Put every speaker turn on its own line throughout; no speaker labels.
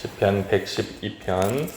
시편 112편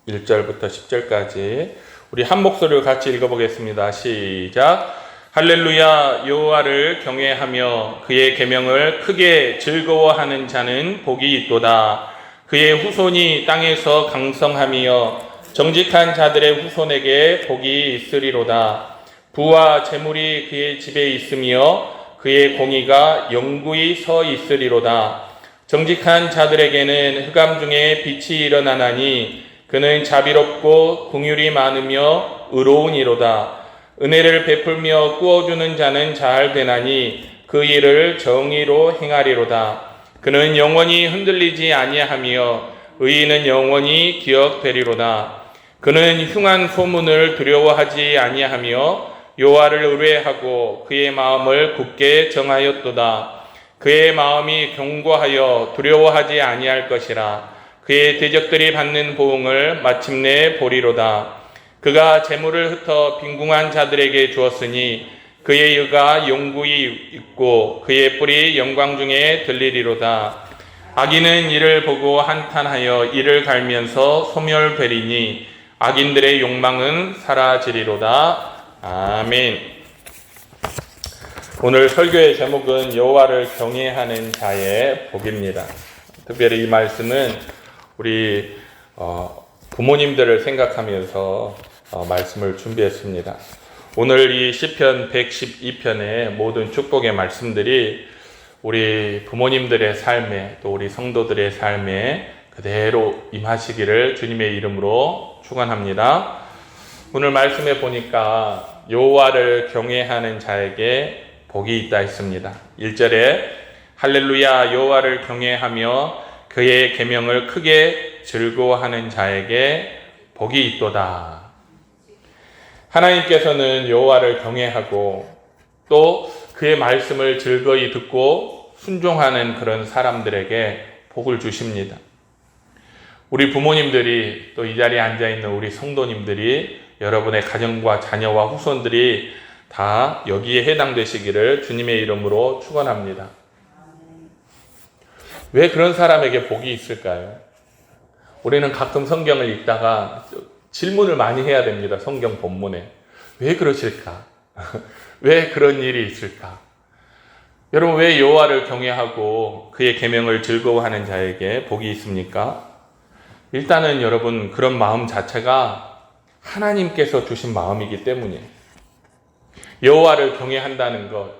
1절부터 10절까지 우리 한 목소리로 같이 읽어보겠습니다. 시작. 할렐루야. 여호와를 경외하며 그의 계명을 크게 즐거워하는 자는 복이 있도다. 그의 후손이 땅에서 강성하며 정직한 자들의 후손에게 복이 있으리로다. 부와 재물이 그의 집에 있으며 그의 공의가 영구히 서 있으리로다. 정직한 자들에게는 흑암 중에 빛이 일어나나니 그는 자비롭고 긍휼이 많으며 의로우니로다. 은혜를 베풀며 꾸어주는 자는 잘 되나니 그 일을 정의로 행하리로다. 그는 영원히 흔들리지 아니하며 의인은 영원히 기억되리로다. 그는 흉한 소문을 두려워하지 아니하며 여호와를 의뢰하고 그의 마음을 굳게 정하였도다. 그의 마음이 견고하여 두려워하지 아니할 것이라. 그의 대적들이 받는 보응을 마침내 보리로다. 그가 재물을 흩어 빈궁한 자들에게 주었으니 그의 의가 영구히 있고 그의 뿔이 영광 중에 들리리로다. 악인은 이를 보고 한탄하여 이를 갈면서 소멸되리니 악인들의 욕망은 사라지리로다. 아멘. 오늘 설교의 제목은 여호와를 경외하는 자의 복입니다. 특별히 이 말씀은 우리 부모님들을 생각하면서 말씀을 준비했습니다. 오늘 이 시편 112편의 모든 축복의 말씀들이 우리 부모님들의 삶에 또 우리 성도들의 삶에 그대로 임하시기를 주님의 이름으로 축원합니다. 오늘 말씀에 보니까 여호와를 경외하는 자에게 복이 있다 했습니다. 1절에 할렐루야 여호와를 경외하며 그의 계명을 크게 즐거워하는 자에게 복이 있도다. 하나님께서는 여호와를 경외하고 또 그의 말씀을 즐거이 듣고 순종하는 그런 사람들에게 복을 주십니다. 우리 부모님들이 또 이 자리에 앉아있는 우리 성도님들이 여러분의 가정과 자녀와 후손들이 다 여기에 해당되시기를 주님의 이름으로 축원합니다. 왜 그런 사람에게 복이 있을까요? 우리는 가끔 성경을 읽다가 질문을 많이 해야 됩니다. 성경 본문에. 왜 그러실까? 왜 그런 일이 있을까? 여러분, 왜 여호와를 경외하고 그의 계명을 즐거워하는 자에게 복이 있습니까? 일단은 여러분, 그런 마음 자체가 하나님께서 주신 마음이기 때문이에요. 여호와를 경외한다는 것,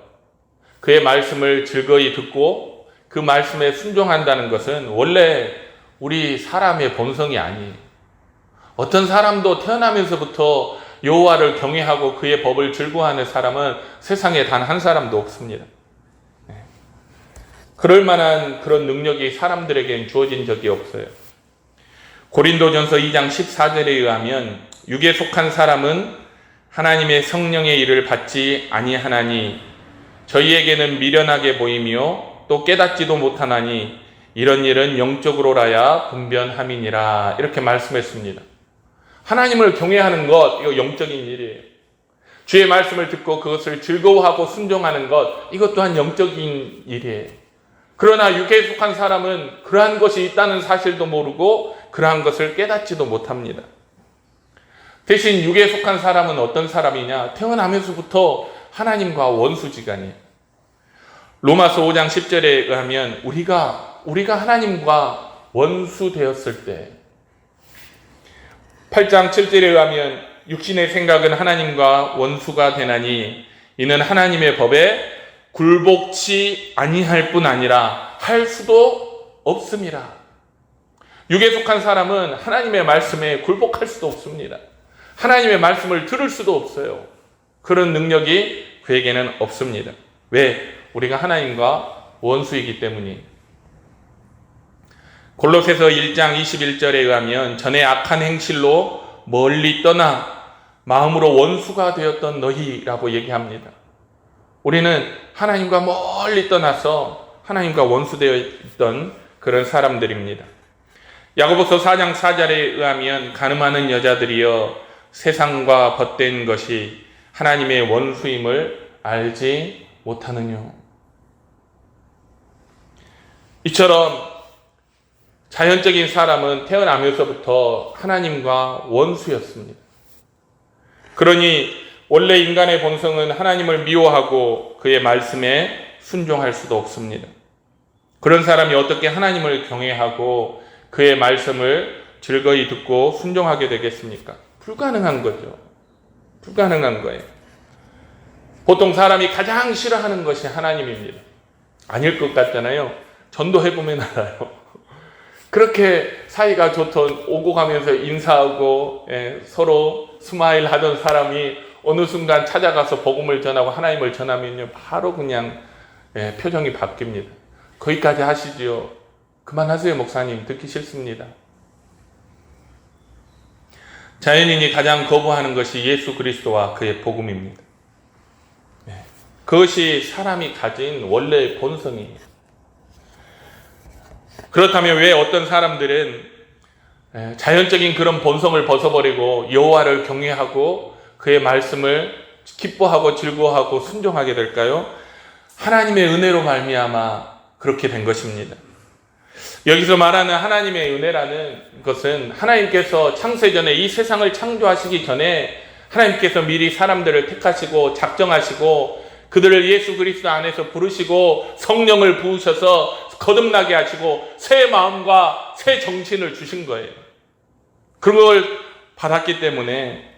그의 말씀을 즐거이 듣고 그 말씀에 순종한다는 것은 원래 우리 사람의 본성이 아니에요. 어떤 사람도 태어나면서부터 여호와를 경외하고 그의 법을 즐거워하는 사람은 세상에 단 한 사람도 없습니다. 그럴 만한 그런 능력이 사람들에겐 주어진 적이 없어요. 고린도전서 2장 14절에 의하면 육에 속한 사람은 하나님의 성령의 일을 받지 아니하나니 저희에게는 미련하게 보이며 또 깨닫지도 못하나니 이런 일은 영적으로라야 분변함이니라. 이렇게 말씀했습니다. 하나님을 경외하는 것, 이거 영적인 일이에요. 주의 말씀을 듣고 그것을 즐거워하고 순종하는 것, 이것 또한 영적인 일이에요. 그러나 육에 속한 사람은 그러한 것이 있다는 사실도 모르고 그러한 것을 깨닫지도 못합니다. 대신 육에 속한 사람은 어떤 사람이냐? 태어나면서부터 하나님과 원수지간이에요. 로마서 5장 10절에 의하면 우리가 하나님과 원수 되었을 때, 8장 7절에 의하면 육신의 생각은 하나님과 원수가 되나니 이는 하나님의 법에 굴복치 아니할 뿐 아니라 할 수도 없음이라. 육에 속한 사람은 하나님의 말씀에 굴복할 수도 없습니다. 하나님의 말씀을 들을 수도 없어요. 그런 능력이 그에게는 없습니다. 왜? 우리가 하나님과 원수이기 때문이에요. 골로새서 1장 21절에 의하면 전에 악한 행실로 멀리 떠나 마음으로 원수가 되었던 너희라고 얘기합니다. 우리는 하나님과 멀리 떠나서 하나님과 원수되어 있던 그런 사람들입니다. 야고보서 4장 4절에 의하면 간음하는 여자들이여 세상과 벗된 것이 하나님의 원수임을 알지 못하느뇨. 이처럼 자연적인 사람은 태어나면서부터 하나님과 원수였습니다. 그러니 원래 인간의 본성은 하나님을 미워하고 그의 말씀에 순종할 수도 없습니다. 그런 사람이 어떻게 하나님을 경외하고 그의 말씀을 즐거이 듣고 순종하게 되겠습니까? 불가능한 거죠. 불가능한 거예요. 보통 사람이 가장 싫어하는 것이 하나님입니다. 아닐 것 같잖아요. 전도해보면 알아요. 그렇게 사이가 좋던 오고 가면서 인사하고 서로 스마일 하던 사람이 어느 순간 찾아가서 복음을 전하고 하나님을 전하면요, 바로 그냥 표정이 바뀝니다. 거기까지 하시지요. 그만하세요, 목사님. 듣기 싫습니다. 자연인이 가장 거부하는 것이 예수 그리스도와 그의 복음입니다. 그것이 사람이 가진 원래의 본성이에요. 그렇다면 왜 어떤 사람들은 자연적인 그런 본성을 벗어버리고 여호와를 경외하고 그의 말씀을 기뻐하고 즐거워하고 순종하게 될까요? 하나님의 은혜로 말미암아 그렇게 된 것입니다. 여기서 말하는 하나님의 은혜라는 것은 하나님께서 창세전에 이 세상을 창조하시기 전에 하나님께서 미리 사람들을 택하시고 작정하시고 그들을 예수 그리스도 안에서 부르시고 성령을 부으셔서 거듭나게 하시고 새 마음과 새 정신을 주신 거예요. 그걸 받았기 때문에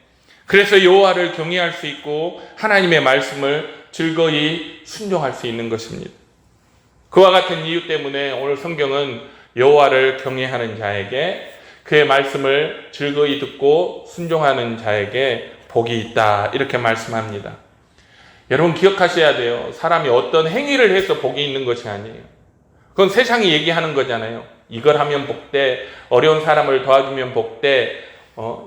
그래서 여호와를 경외할 수 있고 하나님의 말씀을 즐거이 순종할 수 있는 것입니다. 그와 같은 이유 때문에 오늘 성경은 여호와를 경외하는 자에게 그의 말씀을 즐거이 듣고 순종하는 자에게 복이 있다 이렇게 말씀합니다. 여러분 기억하셔야 돼요. 사람이 어떤 행위를 해서 복이 있는 것이 아니에요. 그건 세상이 얘기하는 거잖아요. 이걸 하면 복돼, 어려운 사람을 도와주면 복돼,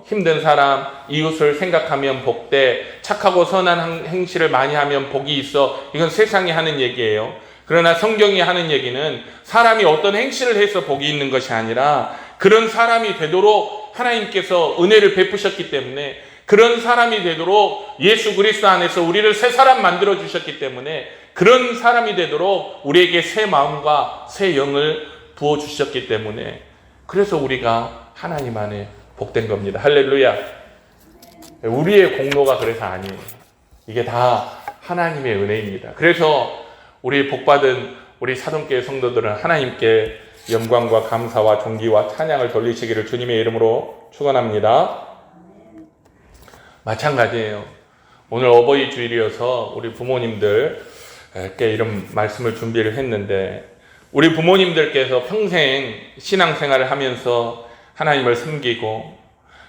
힘든 사람, 이웃을 생각하면 복돼, 착하고 선한 행실을 많이 하면 복이 있어. 이건 세상이 하는 얘기예요. 그러나 성경이 하는 얘기는 사람이 어떤 행실을 해서 복이 있는 것이 아니라 그런 사람이 되도록 하나님께서 은혜를 베푸셨기 때문에 그런 사람이 되도록 예수 그리스도 안에서 우리를 새 사람 만들어 주셨기 때문에 그런 사람이 되도록 우리에게 새 마음과 새 영을 부어 주셨기 때문에 그래서 우리가 하나님 안에 복된 겁니다. 할렐루야. 우리의 공로가 그래서 아니에요. 이게 다 하나님의 은혜입니다. 그래서 우리 복받은 우리 사돈교회 성도들은 하나님께 영광과 감사와 존귀와 찬양을 돌리시기를 주님의 이름으로 축원합니다. 마찬가지예요. 오늘 어버이 주일이어서 우리 부모님들께 이런 말씀을 준비를 했는데 우리 부모님들께서 평생 신앙생활을 하면서 하나님을 섬기고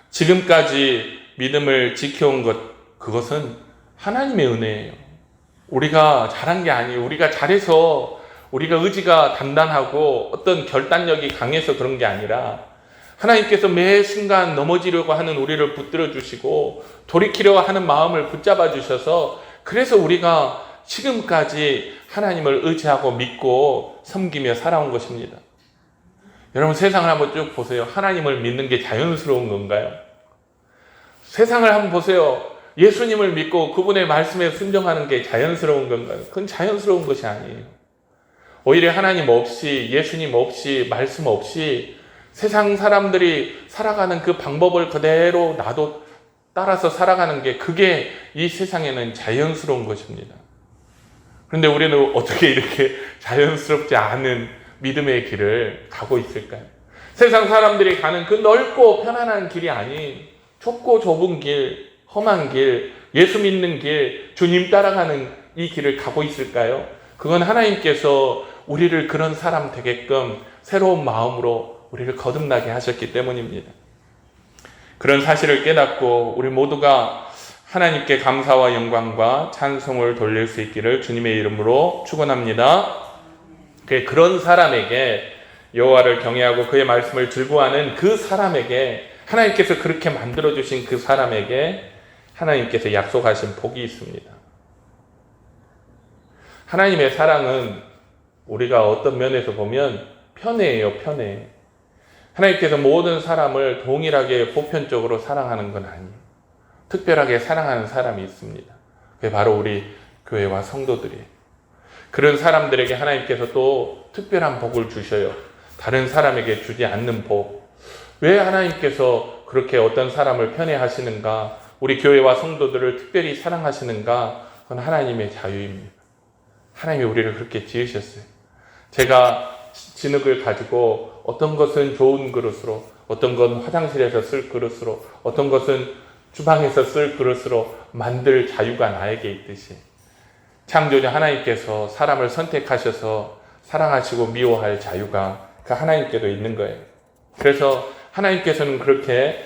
지금까지 믿음을 지켜온 것, 그것은 하나님의 은혜예요. 우리가 잘한 게 아니에요. 우리가 잘해서 우리가 의지가 단단하고 어떤 결단력이 강해서 그런 게 아니라 하나님께서 매 순간 넘어지려고 하는 우리를 붙들어 주시고 돌이키려고 하는 마음을 붙잡아 주셔서 그래서 우리가 지금까지 하나님을 의지하고 믿고 섬기며 살아온 것입니다. 여러분 세상을 한번 쭉 보세요. 하나님을 믿는 게 자연스러운 건가요? 세상을 한번 보세요. 예수님을 믿고 그분의 말씀에 순종하는 게 자연스러운 건가요? 그건 자연스러운 것이 아니에요. 오히려 하나님 없이 예수님 없이 말씀 없이 세상 사람들이 살아가는 그 방법을 그대로 나도 따라서 살아가는 게 그게 이 세상에는 자연스러운 것입니다. 그런데 우리는 어떻게 이렇게 자연스럽지 않은 믿음의 길을 가고 있을까요? 세상 사람들이 가는 그 넓고 편안한 길이 아닌 좁고 좁은 길, 험한 길, 예수 믿는 길, 주님 따라가는 이 길을 가고 있을까요? 그건 하나님께서 우리를 그런 사람 되게끔 새로운 마음으로 우리를 거듭나게 하셨기 때문입니다. 그런 사실을 깨닫고 우리 모두가 하나님께 감사와 영광과 찬송을 돌릴 수 있기를 주님의 이름으로 축원합니다. 그런 사람에게 여호와를 경외하고 그의 말씀을 즐거워하는 그 사람에게 하나님께서 그렇게 만들어주신 그 사람에게 하나님께서 약속하신 복이 있습니다. 하나님의 사랑은 우리가 어떤 면에서 보면 편애예요, 편애. 하나님께서 모든 사람을 동일하게 보편적으로 사랑하는 건 아니에요. 특별하게 사랑하는 사람이 있습니다. 그게 바로 우리 교회와 성도들이에요. 그런 사람들에게 하나님께서 또 특별한 복을 주셔요. 다른 사람에게 주지 않는 복. 왜 하나님께서 그렇게 어떤 사람을 편애하시는가? 우리 교회와 성도들을 특별히 사랑하시는가? 그건 하나님의 자유입니다. 하나님이 우리를 그렇게 지으셨어요. 제가 진흙을 가지고 어떤 것은 좋은 그릇으로, 어떤 건 화장실에서 쓸 그릇으로, 어떤 것은 주방에서 쓸 그릇으로 만들 자유가 나에게 있듯이 창조자 하나님께서 사람을 선택하셔서 사랑하시고 미워할 자유가 그 하나님께도 있는 거예요. 그래서 하나님께서는 그렇게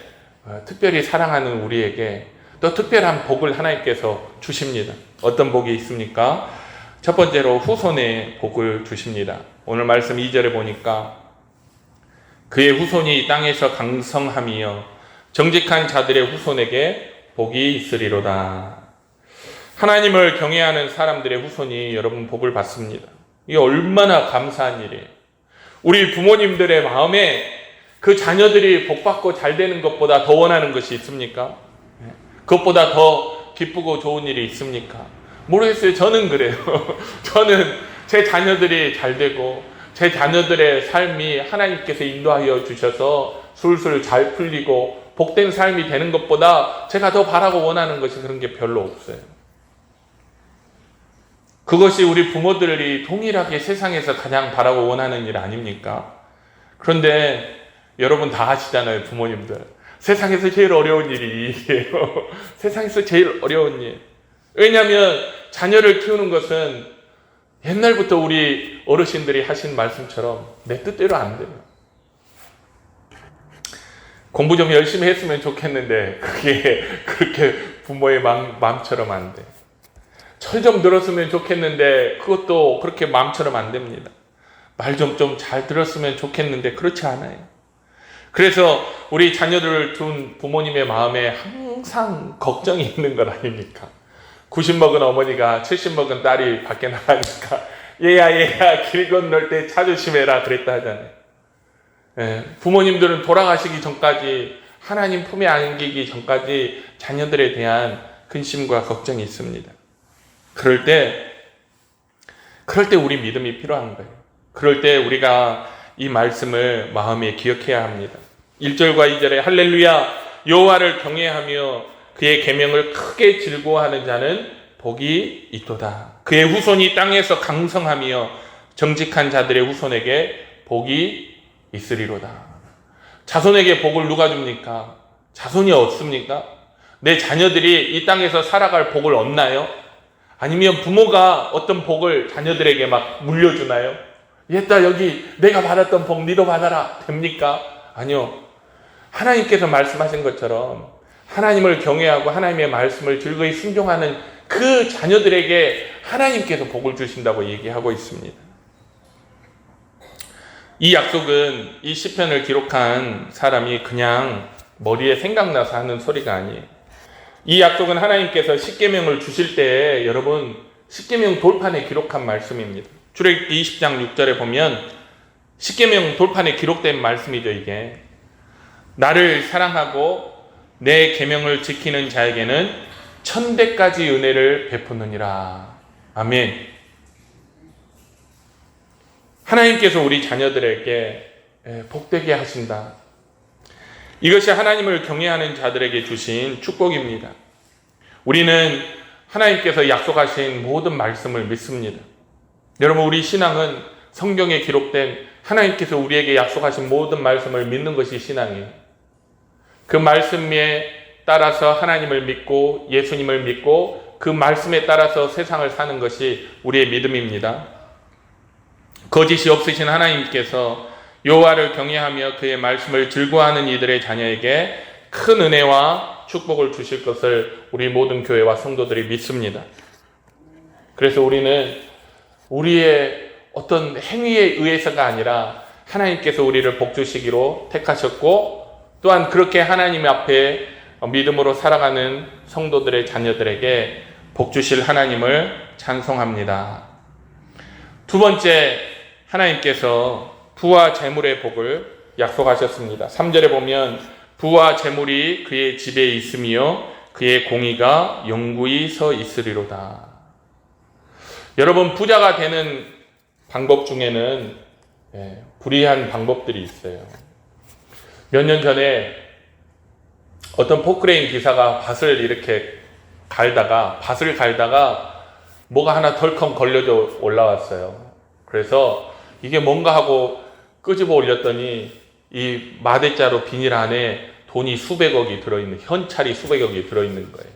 특별히 사랑하는 우리에게 또 특별한 복을 하나님께서 주십니다. 어떤 복이 있습니까? 첫 번째로 후손의 복을 주십니다. 오늘 말씀 2절에 보니까 그의 후손이 땅에서 강성하며 정직한 자들의 후손에게 복이 있으리로다. 하나님을 경외하는 사람들의 후손이 여러분 복을 받습니다. 이게 얼마나 감사한 일이에요. 우리 부모님들의 마음에 그 자녀들이 복받고 잘 되는 것보다 더 원하는 것이 있습니까? 그것보다 더 기쁘고 좋은 일이 있습니까? 모르겠어요. 저는 그래요. 저는 제 자녀들이 잘 되고 제 자녀들의 삶이 하나님께서 인도하여 주셔서 술술 잘 풀리고 복된 삶이 되는 것보다 제가 더 바라고 원하는 것이 그런 게 별로 없어요. 그것이 우리 부모들이 동일하게 세상에서 가장 바라고 원하는 일 아닙니까? 그런데 여러분 다 아시잖아요, 부모님들. 세상에서 제일 어려운 일이 이게요. 세상에서 제일 어려운 일. 왜냐하면 자녀를 키우는 것은 옛날부터 우리 어르신들이 하신 말씀처럼 내 뜻대로 안 돼요. 공부 좀 열심히 했으면 좋겠는데 그게 그렇게 부모의 마음처럼 안 돼. 철 좀 들었으면 좋겠는데 그것도 그렇게 마음처럼 안 됩니다. 말 좀 잘 들었으면 좋겠는데 그렇지 않아요. 그래서 우리 자녀들을 둔 부모님의 마음에 항상 걱정이 있는 것 아닙니까? 90 먹은 어머니가 70 먹은 딸이 밖에 나가니까 얘야 길 건널 때 차 조심해라 그랬다 하잖아요. 부모님들은 돌아가시기 전까지 하나님 품에 안기기 전까지 자녀들에 대한 근심과 걱정이 있습니다. 그럴 때 우리 믿음이 필요한 거예요. 그럴 때 우리가 이 말씀을 마음에 기억해야 합니다. 1절과 2절에 할렐루야 여호와를 경외하며 그의 계명을 크게 즐거워하는 자는 복이 있도다. 그의 후손이 땅에서 강성하며 정직한 자들의 후손에게 복이 있으리로다. 자손에게 복을 누가 줍니까? 자손이 없습니까? 내 자녀들이 이 땅에서 살아갈 복을 얻나요? 아니면 부모가 어떤 복을 자녀들에게 막 물려주나요? 얘다 여기 내가 받았던 복 니도 받아라 됩니까? 아니요. 하나님께서 말씀하신 것처럼 하나님을 경외하고 하나님의 말씀을 즐거이 순종하는 그 자녀들에게 하나님께서 복을 주신다고 얘기하고 있습니다. 이 약속은 이 시편을 기록한 사람이 그냥 머리에 생각나서 하는 소리가 아니에요. 이 약속은 하나님께서 십계명을 주실 때 여러분 십계명 돌판에 기록한 말씀입니다. 출애굽기 20장 6절에 보면 십계명 돌판에 기록된 말씀이죠. 이게 나를 사랑하고 내 계명을 지키는 자에게는 1000배까지 은혜를 베푸느니라. 아멘. 하나님께서 우리 자녀들에게 복되게 하신다. 이것이 하나님을 경외하는 자들에게 주신 축복입니다. 우리는 하나님께서 약속하신 모든 말씀을 믿습니다. 여러분 우리 신앙은 성경에 기록된 하나님께서 우리에게 약속하신 모든 말씀을 믿는 것이 신앙이에요. 그 말씀에 따라서 하나님을 믿고 예수님을 믿고 그 말씀에 따라서 세상을 사는 것이 우리의 믿음입니다. 거짓이 없으신 하나님께서 여호와를 경외하며 그의 말씀을 즐거워하는 이들의 자녀에게 큰 은혜와 축복을 주실 것을 우리 모든 교회와 성도들이 믿습니다. 그래서 우리는 우리의 어떤 행위에 의해서가 아니라 하나님께서 우리를 복주시기로 택하셨고 또한 그렇게 하나님 앞에 믿음으로 살아가는 성도들의 자녀들에게 복주실 하나님을 찬송합니다. 두 번째, 하나님께서 부와 재물의 복을 약속하셨습니다. 3절에 보면 부와 재물이 그의 집에 있으며 그의 공의가 영구히 서 있으리로다. 여러분 부자가 되는 방법 중에는 불이한 방법들이 있어요. 몇 년 전에 어떤 포크레인 기사가 밭을 갈다가 뭐가 하나 덜컹 걸려져 올라왔어요. 그래서 이게 뭔가 하고 끄집어 올렸더니 이 마대자루 비닐 안에 돈이 수백억이 들어있는, 현찰이 수백억이 들어있는 거예요.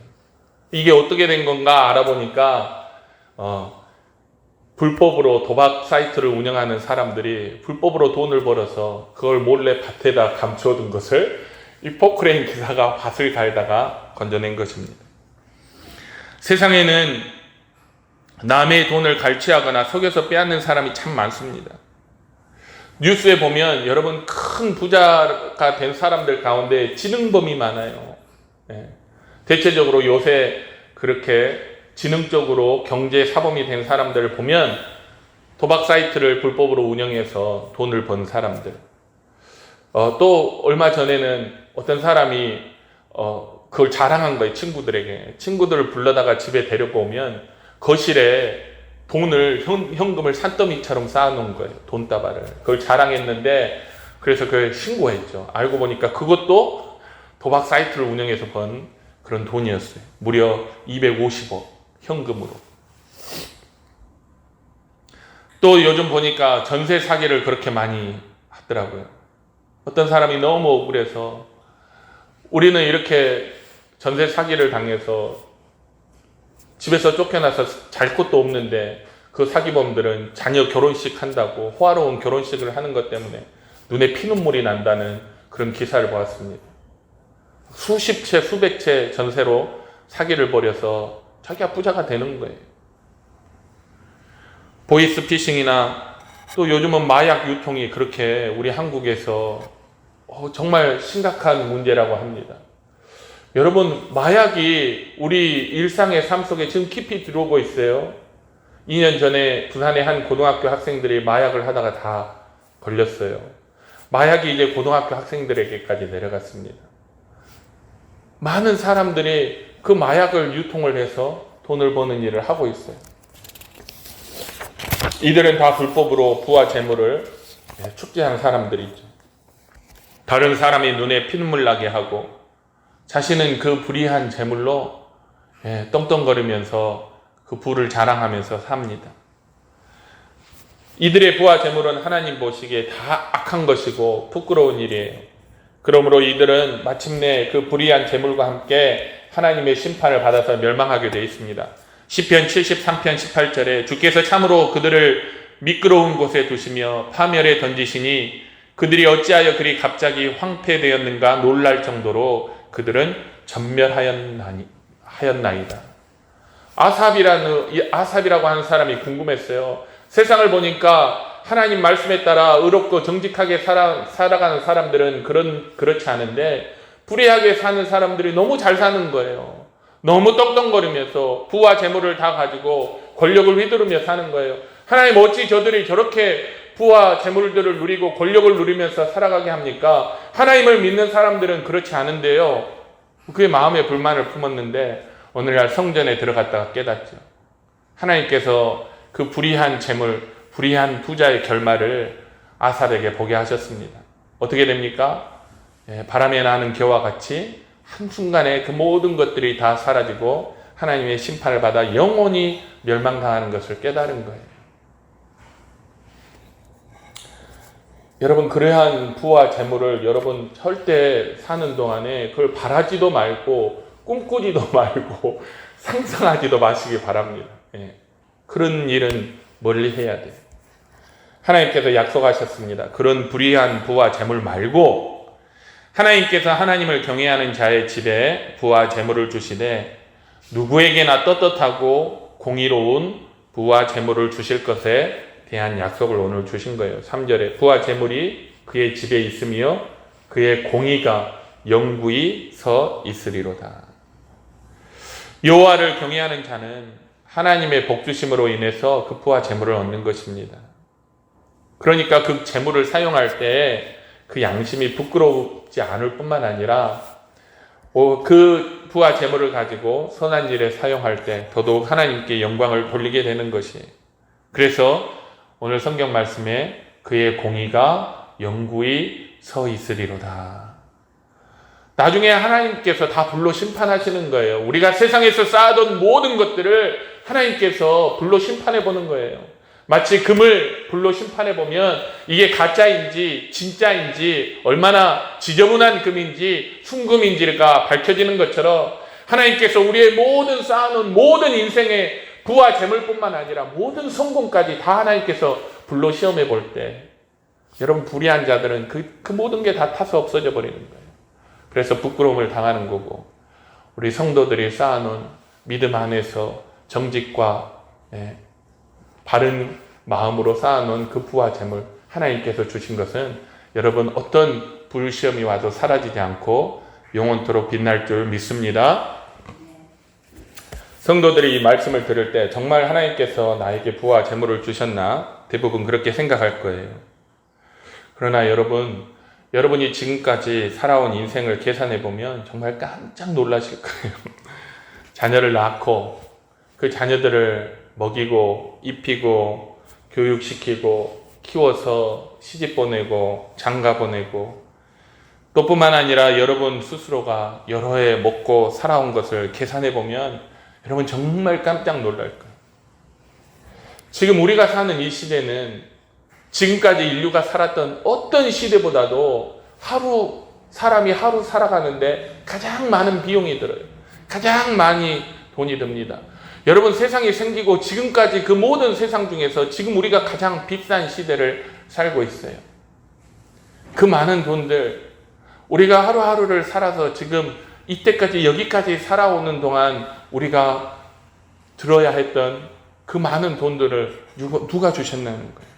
이게 어떻게 된 건가 알아보니까 불법으로 도박 사이트를 운영하는 사람들이 불법으로 돈을 벌어서 그걸 몰래 밭에다 감춰둔 것을 이 포크레인 기사가 밭을 갈다가 건져낸 것입니다. 세상에는 남의 돈을 갈취하거나 속여서 빼앗는 사람이 참 많습니다. 뉴스에 보면 여러분 큰 부자가 된 사람들 가운데 지능범이 많아요. 대체적으로 요새 그렇게 지능적으로 경제 사범이 된 사람들을 보면 도박 사이트를 불법으로 운영해서 돈을 번 사람들. 또 얼마 전에는 어떤 사람이 그걸 자랑한 거예요. 친구들에게. 친구들을 불러다가 집에 데리고 오면 거실에 돈을 현금을 산더미처럼 쌓아놓은 거예요. 돈다발을. 그걸 자랑했는데 그래서 그걸 신고했죠. 알고 보니까 그것도 도박 사이트를 운영해서 번 그런 돈이었어요. 무려 250억 현금으로. 또 요즘 보니까 전세 사기를 그렇게 많이 하더라고요. 어떤 사람이 너무 억울해서 우리는 이렇게 전세 사기를 당해서 집에서 쫓겨나서 잘 곳도 없는데 그 사기범들은 자녀 결혼식 한다고 호화로운 결혼식을 하는 것 때문에 눈에 피눈물이 난다는 그런 기사를 보았습니다. 수십 채, 수백 채 전세로 사기를 벌여서 자기가 부자가 되는 거예요. 보이스피싱이나 또 요즘은 마약 유통이 그렇게 우리 한국에서 정말 심각한 문제라고 합니다. 여러분, 마약이 우리 일상의 삶 속에 지금 깊이 들어오고 있어요. 2년 전에 부산의 한 고등학교 학생들이 마약을 하다가 다 걸렸어요. 마약이 이제 고등학교 학생들에게까지 내려갔습니다. 많은 사람들이 그 마약을 유통을 해서 돈을 버는 일을 하고 있어요. 이들은 다 불법으로 부와 재물을 축제한 사람들이죠. 다른 사람이 눈에 피눈물 나게 하고 자신은 그 불의한 재물로 떵떵거리면서 그 부를 자랑하면서 삽니다. 이들의 부와 재물은 하나님 보시기에 다 악한 것이고 부끄러운 일이에요. 그러므로 이들은 마침내 그 불의한 재물과 함께 하나님의 심판을 받아서 멸망하게 되어 있습니다. 시편 73편 18절에 주께서 참으로 그들을 미끄러운 곳에 두시며 파멸에 던지시니 그들이 어찌하여 그리 갑자기 황폐되었는가 놀랄 정도로 그들은 전멸하였나이다. 아삽이라고 하는 사람이 궁금했어요. 세상을 보니까 하나님 말씀에 따라 의롭고 정직하게 살아가는 사람들은 그렇지 않은데 불의하게 사는 사람들이 너무 잘 사는 거예요. 너무 떡떡거리면서 부와 재물을 다 가지고 권력을 휘두르며 사는 거예요. 하나님 어찌 저들이 저렇게 부와 재물들을 누리고 권력을 누리면서 살아가게 합니까? 하나님을 믿는 사람들은 그렇지 않은데요. 그의 마음에 불만을 품었는데 오늘날 성전에 들어갔다가 깨닫죠. 하나님께서 그 불의한 재물, 불의한 부자의 결말을 아삽에게 보게 하셨습니다. 어떻게 됩니까? 바람에 나는 겨와 같이 한순간에 그 모든 것들이 다 사라지고 하나님의 심판을 받아 영원히 멸망당하는 것을 깨달은 거예요. 여러분, 그러한 부와 재물을 여러분 절대 사는 동안에 그걸 바라지도 말고 꿈꾸지도 말고 상상하지도 마시기 바랍니다. 그런 일은 멀리 해야 돼요. 하나님께서 약속하셨습니다. 그런 불의한 부와 재물 말고 하나님께서 하나님을 경외하는 자의 집에 부와 재물을 주시되 누구에게나 떳떳하고 공의로운 부와 재물을 주실 것에 대한 약속을 오늘 주신 거예요. 3절에 부와 재물이 그의 집에 있으며 그의 공의가 영구히 서 있으리로다. 여호와를 경외하는 자는 하나님의 복주심으로 인해서 그 부와 재물을 얻는 것입니다. 그러니까 그 재물을 사용할 때 그 양심이 부끄럽지 않을 뿐만 아니라 그 부와 재물을 가지고 선한 일에 사용할 때 더더욱 하나님께 영광을 돌리게 되는 것이에요. 그래서 오늘 성경 말씀에 그의 공의가 영구히 서 있으리로다. 나중에 하나님께서 다 불로 심판하시는 거예요. 우리가 세상에서 쌓아둔 모든 것들을 하나님께서 불로 심판해 보는 거예요. 마치 금을 불로 심판해 보면 이게 가짜인지 진짜인지 얼마나 지저분한 금인지 순금인지가 밝혀지는 것처럼 하나님께서 우리의 모든 쌓아놓은 모든 인생의 부와 재물뿐만 아니라 모든 성공까지 다 하나님께서 불로 시험해 볼 때 여러분 불의한 자들은 그 모든 게 다 타서 없어져 버리는 거예요. 그래서 부끄러움을 당하는 거고 우리 성도들이 쌓아놓은 믿음 안에서 정직과 바른 마음으로 쌓아놓은 그 부와 재물 하나님께서 주신 것은 여러분 어떤 불시험이 와도 사라지지 않고 영원토록 빛날 줄 믿습니다. 성도들이 이 말씀을 들을 때 정말 하나님께서 나에게 부와 재물을 주셨나? 대부분 그렇게 생각할 거예요. 그러나 여러분이 지금까지 살아온 인생을 계산해 보면 정말 깜짝 놀라실 거예요. 자녀를 낳고 그 자녀들을 먹이고 입히고 교육시키고 키워서 시집 보내고 장가 보내고 또 뿐만 아니라 여러분 스스로가 여러 해 먹고 살아온 것을 계산해 보면 여러분 정말 깜짝 놀랄 거예요. 지금 우리가 사는 이 시대는 지금까지 인류가 살았던 어떤 시대보다도 사람이 하루 살아가는데 가장 많은 비용이 들어요. 가장 많이 돈이 듭니다. 여러분 세상이 생기고 지금까지 그 모든 세상 중에서 지금 우리가 가장 비싼 시대를 살고 있어요. 그 많은 돈들, 우리가 하루하루를 살아서 지금 이때까지 여기까지 살아오는 동안 우리가 들어야 했던 그 많은 돈들을 누가 주셨냐는 거예요.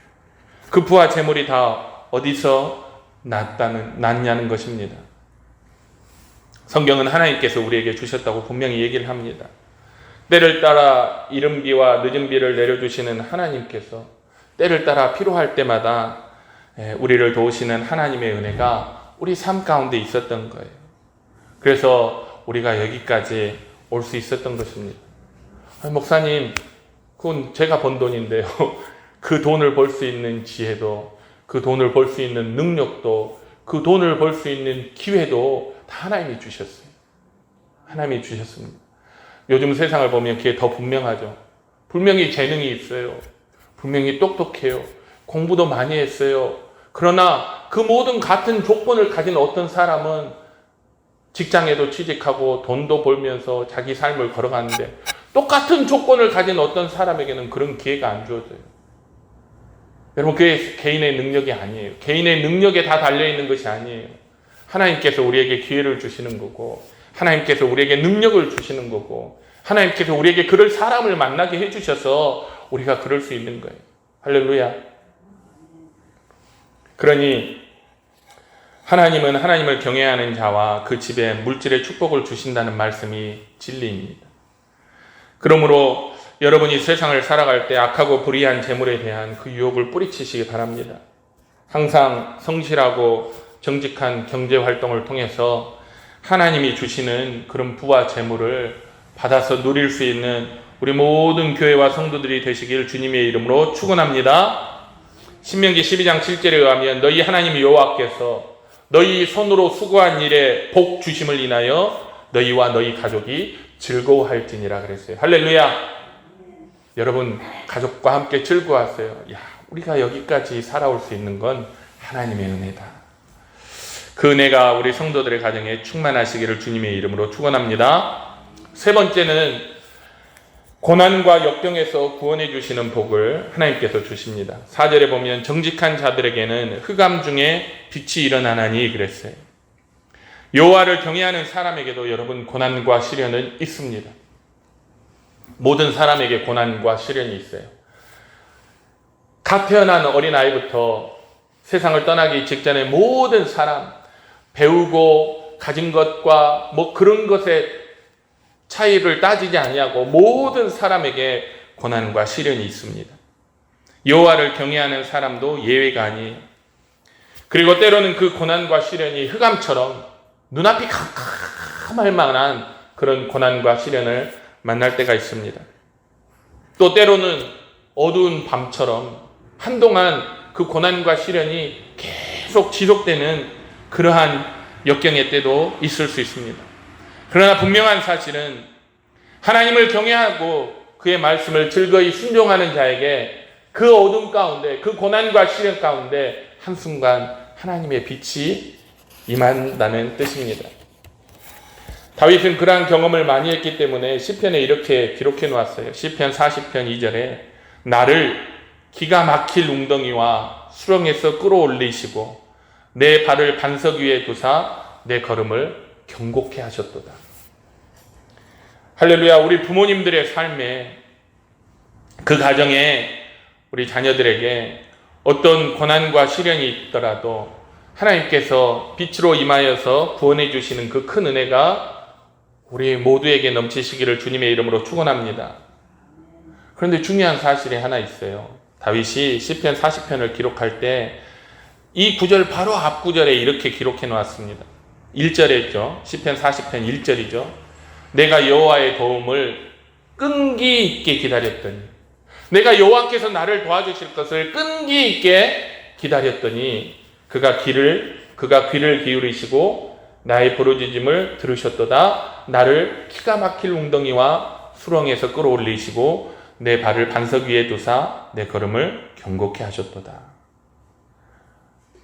그 부와 재물이 다 어디서 났냐는 것입니다. 성경은 하나님께서 우리에게 주셨다고 분명히 얘기를 합니다. 때를 따라 이른 비와 늦은 비를 내려주시는 하나님께서 때를 따라 필요할 때마다 우리를 도우시는 하나님의 은혜가 우리 삶 가운데 있었던 거예요. 그래서 우리가 여기까지 올 수 있었던 것입니다. 목사님, 그건 제가 번 돈인데요. 그 돈을 벌 수 있는 지혜도, 그 돈을 벌 수 있는 능력도, 그 돈을 벌 수 있는 기회도 다 하나님이 주셨어요. 하나님이 주셨습니다. 요즘 세상을 보면 그게 더 분명하죠. 분명히 재능이 있어요. 분명히 똑똑해요. 공부도 많이 했어요. 그러나 그 모든 같은 조건을 가진 어떤 사람은 직장에도 취직하고 돈도 벌면서 자기 삶을 걸어가는데 똑같은 조건을 가진 어떤 사람에게는 그런 기회가 안 주어져요. 여러분 그게 개인의 능력이 아니에요. 개인의 능력에 다 달려있는 것이 아니에요. 하나님께서 우리에게 기회를 주시는 거고 하나님께서 우리에게 능력을 주시는 거고 하나님께서 우리에게 그럴 사람을 만나게 해주셔서 우리가 그럴 수 있는 거예요. 할렐루야. 그러니 하나님은 하나님을 경외하는 자와 그 집에 물질의 축복을 주신다는 말씀이 진리입니다. 그러므로 여러분이 세상을 살아갈 때 악하고 불의한 재물에 대한 그 유혹을 뿌리치시기 바랍니다. 항상 성실하고 정직한 경제활동을 통해서 하나님이 주시는 그런 부와 재물을 받아서 누릴 수 있는 우리 모든 교회와 성도들이 되시길 주님의 이름으로 축원합니다. 신명기 12장 7절에 의하면 너희 하나님 여호와께서 너희 손으로 수고한 일에 복 주심을 인하여 너희와 너희 가족이 즐거워할지니라 그랬어요. 할렐루야. 여러분 가족과 함께 즐거워하세요. 우리가 여기까지 살아올 수 있는 건 하나님의 은혜다. 그 은혜가 우리 성도들의 가정에 충만하시기를 주님의 이름으로 축원합니다. 세 번째는 고난과 역경에서 구원해 주시는 복을 하나님께서 주십니다. 4절에 보면 정직한 자들에게는 흑암 중에 빛이 일어나나니 그랬어요. 여호와를 경외하는 사람에게도 여러분 고난과 시련은 있습니다. 모든 사람에게 고난과 시련이 있어요. 갓 태어난 어린아이부터 세상을 떠나기 직전에 모든 사람, 배우고 가진 것과 그런 것에 차이를 따지지 아니하고 모든 사람에게 고난과 시련이 있습니다. 여호와를 경외하는 사람도 예외가 아니에요. 그리고 때로는 그 고난과 시련이 흑암처럼 눈앞이 캄캄할 만한 그런 고난과 시련을 만날 때가 있습니다. 또 때로는 어두운 밤처럼 한동안 그 고난과 시련이 계속 지속되는 그러한 역경의 때도 있을 수 있습니다. 그러나 분명한 사실은 하나님을 경외하고 그의 말씀을 즐거이 순종하는 자에게 그 어둠 가운데, 그 고난과 시련 가운데 한순간 하나님의 빛이 임한다는 뜻입니다. 다윗은 그러한 경험을 많이 했기 때문에 시편에 이렇게 기록해 놓았어요. 시편 40편 2절에 나를 기가 막힐 웅덩이와 수렁에서 끌어올리시고 내 발을 반석 위에 두사 내 걸음을 견고케 하셨도다. 할렐루야. 우리 부모님들의 삶에, 그 가정에 우리 자녀들에게 어떤 고난과 시련이 있더라도 하나님께서 빛으로 임하여서 구원해 주시는 그 큰 은혜가 우리 모두에게 넘치시기를 주님의 이름으로 축원합니다. 그런데 중요한 사실이 하나 있어요. 다윗이 시편 40편을 기록할 때 이 구절 바로 앞 구절에 이렇게 기록해 놓았습니다. 1절에죠. 시편 40편 1절이죠. 내가 여호와의 도움을 끈기 있게 기다렸더니, 내가 여호와께서 나를 도와주실 것을 끈기 있게 기다렸더니 그가 귀를 기울이시고 나의 부르짖음을 들으셨도다. 나를 기가 막힐 웅덩이와 수렁에서 끌어올리시고 내 발을 반석 위에 두사 내 걸음을 견고케 하셨도다.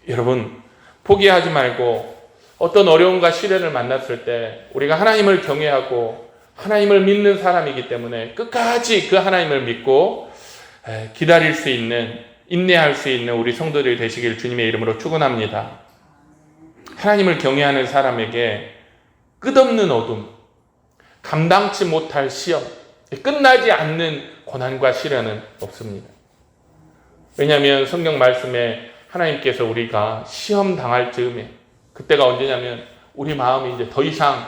여러분, 포기하지 말고 어떤 어려움과 시련을 만났을 때 우리가 하나님을 경외하고 하나님을 믿는 사람이기 때문에 끝까지 그 하나님을 믿고 기다릴 수 있는, 인내할 수 있는 우리 성도들이 되시길 주님의 이름으로 축원합니다. 하나님을 경외하는 사람에게 끝없는 어둠, 감당치 못할 시험, 끝나지 않는 고난과 시련은 없습니다. 왜냐하면 성경 말씀에 하나님께서 우리가 시험 당할 즈음에, 그때가 언제냐면 우리 마음이 이제 더 이상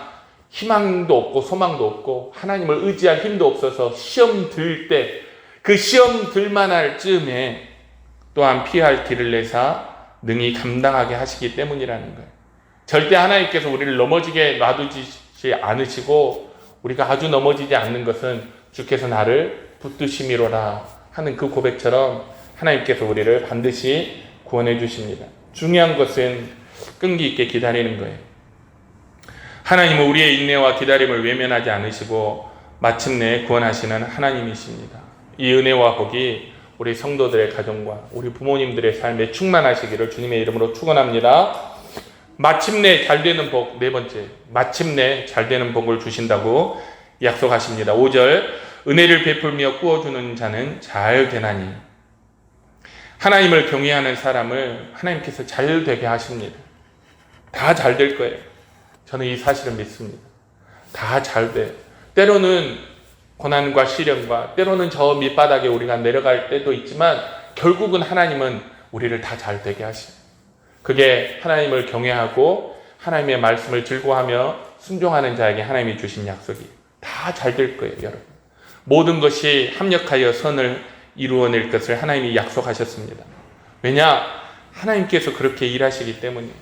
희망도 없고 소망도 없고 하나님을 의지할 힘도 없어서 시험 들 때, 그 시험 들만할 즈음에 또한 피할 길을 내사 능히 감당하게 하시기 때문이라는 거예요. 절대 하나님께서 우리를 넘어지게 놔두지 않으시고 우리가 아주 넘어지지 않는 것은 주께서 나를 붙드심이로라 하는 그 고백처럼 하나님께서 우리를 반드시 구원해 주십니다. 중요한 것은 끈기 있게 기다리는 거예요. 하나님은 우리의 인내와 기다림을 외면하지 않으시고 마침내 구원하시는 하나님이십니다. 이 은혜와 복이 우리 성도들의 가정과 우리 부모님들의 삶에 충만하시기를 주님의 이름으로 축원합니다. 마침내 잘되는 복, 네 번째, 마침내 잘되는 복을 주신다고 약속하십니다. 5절, 은혜를 베풀며 구워주는 자는 잘 되나니. 하나님을 경외하는 사람을 하나님께서 잘 되게 하십니다. 다 잘 될 거예요. 저는 이 사실을 믿습니다. 다 잘 돼요. 때로는 고난과 시련과 때로는 저 밑바닥에 우리가 내려갈 때도 있지만 결국은 하나님은 우리를 다 잘 되게 하십니다. 그게 하나님을 경외하고 하나님의 말씀을 즐거워하며 순종하는 자에게 하나님이 주신 약속이에요. 다 잘 될 거예요, 여러분. 모든 것이 합력하여 선을 이루어낼 것을 하나님이 약속하셨습니다. 왜냐? 하나님께서 그렇게 일하시기 때문이에요.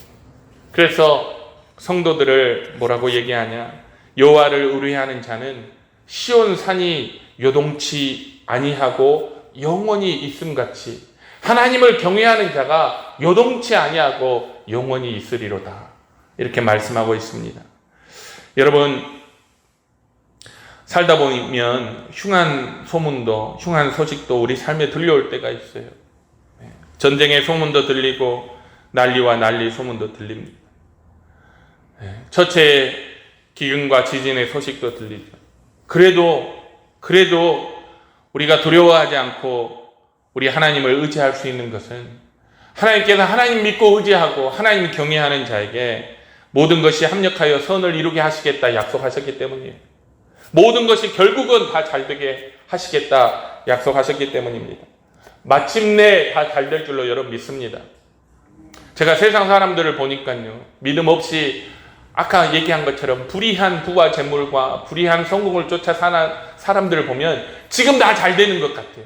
그래서 성도들을 뭐라고 얘기하냐? 여호와를 의뢰하는 자는 시온 산이 요동치 아니하고 영원히 있음같이 하나님을 경외하는 자가 요동치 아니하고 영원히 있으리로다. 이렇게 말씀하고 있습니다. 여러분, 살다 보면 흉한 소문도, 흉한 소식도 우리 삶에 들려올 때가 있어요. 전쟁의 소문도 들리고 난리와 난리 소문도 들립니다. 처체의 기근과 지진의 소식도 들리죠. 그래도 우리가 두려워하지 않고 우리 하나님을 의지할 수 있는 것은 하나님께서 하나님 믿고 의지하고 하나님 경외하는 자에게 모든 것이 합력하여 선을 이루게 하시겠다 약속하셨기 때문이에요. 모든 것이 결국은 다 잘되게 하시겠다 약속하셨기 때문입니다. 마침내 다 잘 될 줄로 여러분 믿습니다. 제가 세상 사람들을 보니까요, 믿음 없이 아까 얘기한 것처럼 불의한 부와 재물과 불의한 성공을 쫓아 사는 사람들을 보면 지금 다 잘 되는 것 같아요.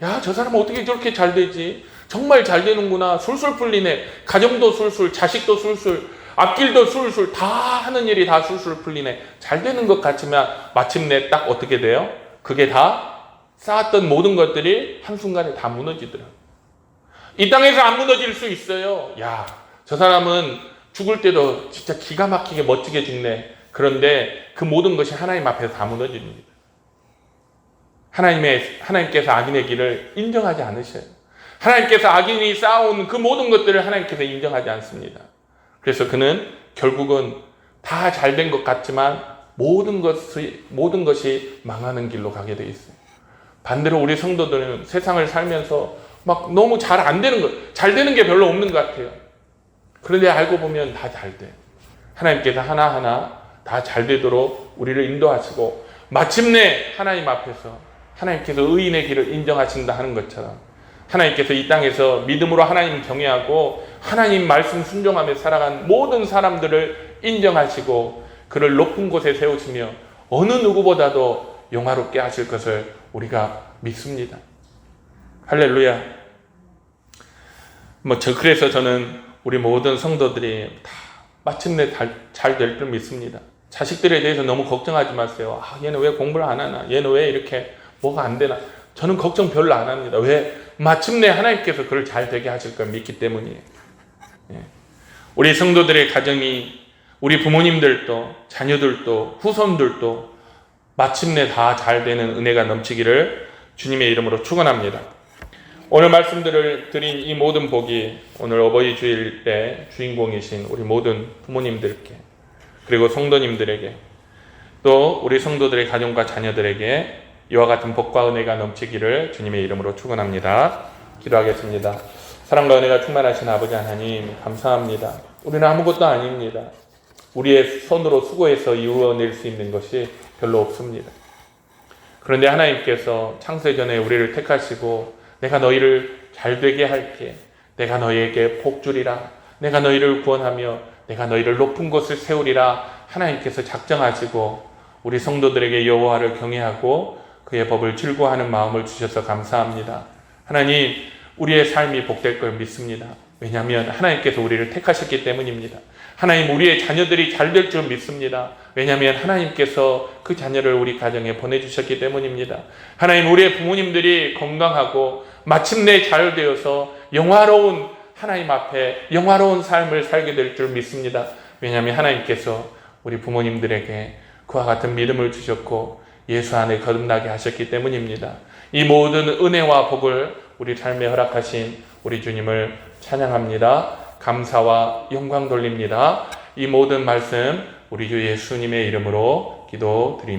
야, 저 사람은 어떻게 저렇게 잘 되지? 정말 잘 되는구나. 술술 풀리네. 가정도 술술, 자식도 술술, 앞길도 술술, 다 하는 일이 다 술술 풀리네. 잘 되는 것 같지만 마침내 딱 어떻게 돼요? 그게 다 쌓았던 모든 것들이 한순간에 다 무너지더라고요. 이 땅에서 안 무너질 수 있어요. 야, 저 사람은 죽을 때도 진짜 기가 막히게 멋지게 죽네. 그런데 그 모든 것이 하나님 앞에서 다 무너집니다. 하나님께서 악인의 길을 인정하지 않으셔요. 하나님께서 악인이 쌓아온 그 모든 것들을 하나님께서 인정하지 않습니다. 그래서 그는 결국은 다 잘된 것 같지만 모든 것이 망하는 길로 가게 돼 있어요. 반대로 우리 성도들은 세상을 살면서 막 너무 잘 안 되는 것, 잘 되는 게 별로 없는 것 같아요. 그런데 알고 보면 다 잘 돼요. 하나님께서 하나하나 다 잘 되도록 우리를 인도하시고 마침내 하나님 앞에서 하나님께서 의인의 길을 인정하신다 하는 것처럼 하나님께서 이 땅에서 믿음으로 하나님 경외하고 하나님 말씀 순종하며 살아간 모든 사람들을 인정하시고 그를 높은 곳에 세우시며 어느 누구보다도 영화롭게 하실 것을 우리가 믿습니다. 할렐루야. 그래서 저는 우리 모든 성도들이 다 마침내 잘 될 줄 믿습니다. 자식들에 대해서 너무 걱정하지 마세요. 얘는 왜 공부를 안 하나? 얘는 왜 이렇게 뭐가 안 되나? 저는 걱정 별로 안 합니다. 왜? 마침내 하나님께서 그를 잘 되게 하실 걸 믿기 때문이에요. 우리 성도들의 가정이, 우리 부모님들도, 자녀들도, 후손들도 마침내 다 잘 되는 은혜가 넘치기를 주님의 이름으로 축원합니다. 오늘 말씀들을 드린 이 모든 복이 오늘 어버이 주일의 주인공이신 우리 모든 부모님들께, 그리고 성도님들에게, 또 우리 성도들의 가정과 자녀들에게 이와 같은 복과 은혜가 넘치기를 주님의 이름으로 축원합니다. 기도하겠습니다. 사랑과 은혜가 충만하신 아버지 하나님, 감사합니다. 우리는 아무것도 아닙니다. 우리의 손으로 수고해서 이루어낼 수 있는 것이 별로 없습니다. 그런데 하나님께서 창세 전에 우리를 택하시고 내가 너희를 잘되게 할게, 내가 너희에게 복 주리라, 내가 너희를 구원하며 내가 너희를 높은 곳을 세우리라 하나님께서 작정하시고 우리 성도들에게 여호와를 경외하고 그의 법을 즐거워하는 마음을 주셔서 감사합니다. 하나님, 우리의 삶이 복될 걸 믿습니다. 왜냐하면 하나님께서 우리를 택하셨기 때문입니다. 하나님, 우리의 자녀들이 잘 될 줄 믿습니다. 왜냐하면 하나님께서 그 자녀를 우리 가정에 보내주셨기 때문입니다. 하나님, 우리의 부모님들이 건강하고 마침내 잘 되어서 영화로운 하나님 앞에 영화로운 삶을 살게 될 줄 믿습니다. 왜냐하면 하나님께서 우리 부모님들에게 그와 같은 믿음을 주셨고 예수 안에 거듭나게 하셨기 때문입니다. 이 모든 은혜와 복을 우리 삶에 허락하신 우리 주님을 찬양합니다. 감사와 영광 돌립니다. 이 모든 말씀 우리 주 예수님의 이름으로 기도드립니다.